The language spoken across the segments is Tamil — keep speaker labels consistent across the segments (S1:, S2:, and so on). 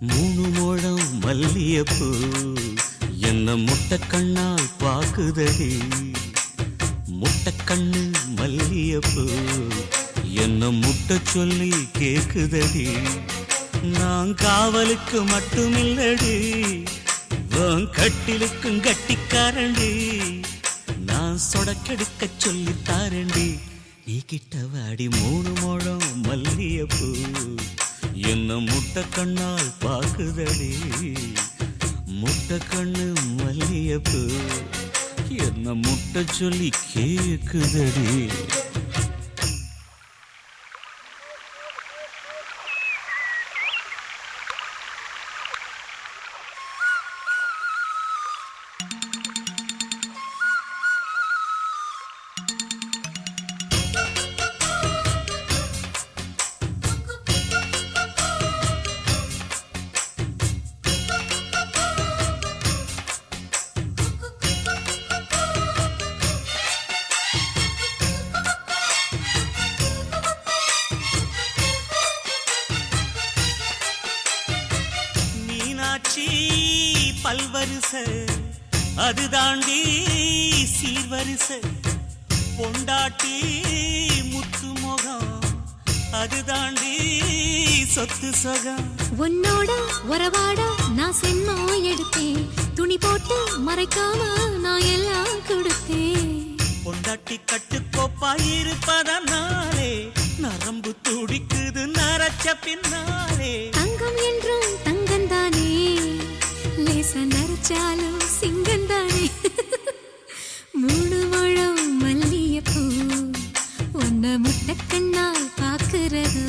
S1: மூணு முழம் மல்லியப்பூ என்ன முட்டை கண்ணால் பாக்குதடி. முட்டை கண்ணு மல்லியப்பூ என்ன முட்டை சொல்லி கேக்குதடி. நான் காவலுக்கு மட்டுமில்லடி, கட்டிலுக்கும் கட்டிக்காரண்டி. நான் சொடக்கெடுக்க சொல்லி தாரண்டி. நீ கிட்ட வாடி மூணு முழம் மல்லியப்பூ என்ன முட்டை கண்ணால் பாக்குதடி. முட்டை கண்ணு மல்லியப்பூ என்ன முட்டை சொல்லி கேக்குதடி. பல்வரிச அது தாண்டி சீர்வரிச பொண்டாட்டி முத்து முகம் அது தாண்டி சொத்து சொகம்.
S2: உன்னோட உறவாட நான் சென்மோ எடுத்தேன், துணி போட்டு மறைக்காம நான் எல்லாம் கொடுத்தேன்.
S1: பொண்டாட்டி கட்டுக்கோப்பாயிருப்பதனாலே நரம்பு துடிக்குது நரச்ச பின்னாலே.
S2: தங்கம் என்றும் தங்கந்தானே, லேச நரைச்சாலும் சிங்கந்தானே. மூணு முழம் மல்லியப்பூ உன்ன முட்டை கண்ணால் பாக்குறதோ.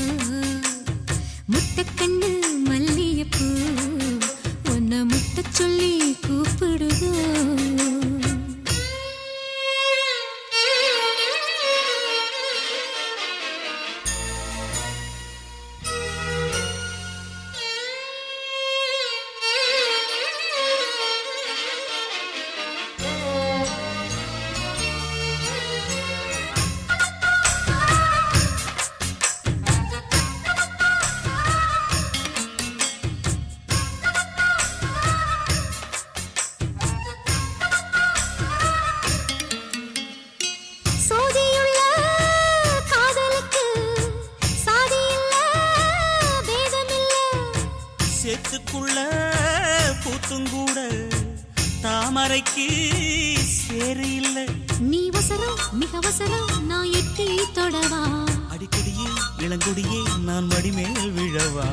S2: முட்டை கண்ணு மல்லியப்பூ உன்ன முட்டை சொல்லி கூப்பிடுதோ.
S1: சேத்துக்குள்ள பூத்துங்கூட தாமரைக்கு சேரு இல்ல.
S2: நீ வசரம் மிக வசரம் நான் எட்டி தொடவா.
S1: அடிக்கடியே இளங்கொடியே நான் மடிமேல் விழவா.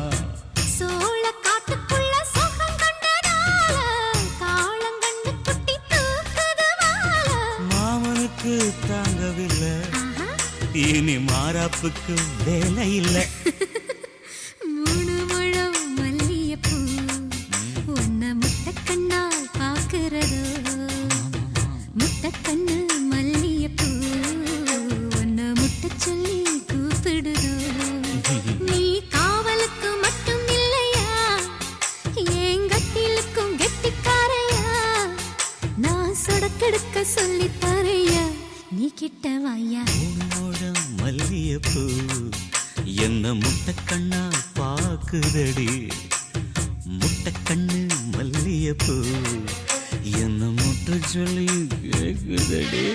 S2: சோழ காட்டுக்குள்ள சோகம் கண்டதால காளங்கண்டு குட்டி தூக்குதுவால.
S1: மாமனுக்கு தாங்கவில்லை, இனி மாறாப்புக்கு வேலை இல்லை.
S2: மூணு முழம் மல்லியப்பூ உன்ன முட்டை கண்ணால் பாக்குறதோ. முட்டை கண்ணு மல்லியப்பூ உன்ன முட்டை சொல்லி கூப்பிடுதோ. நீ காவலுக்கு மட்டும் இல்லையா, எங்கட்டிலுக்கும் கெட்டிக்காரையா. நான் சொடக்கெடுக்க சொல்லி தரையா, நீ கிட்ட வாயா.
S1: மல்லியப்பூ என்ன முட்டை கண்ணால் பாக்குதடி. முட்டை கண்ணு மல்லியப்பூ என்ன முட்டை சொல்லி கேக்குதடி.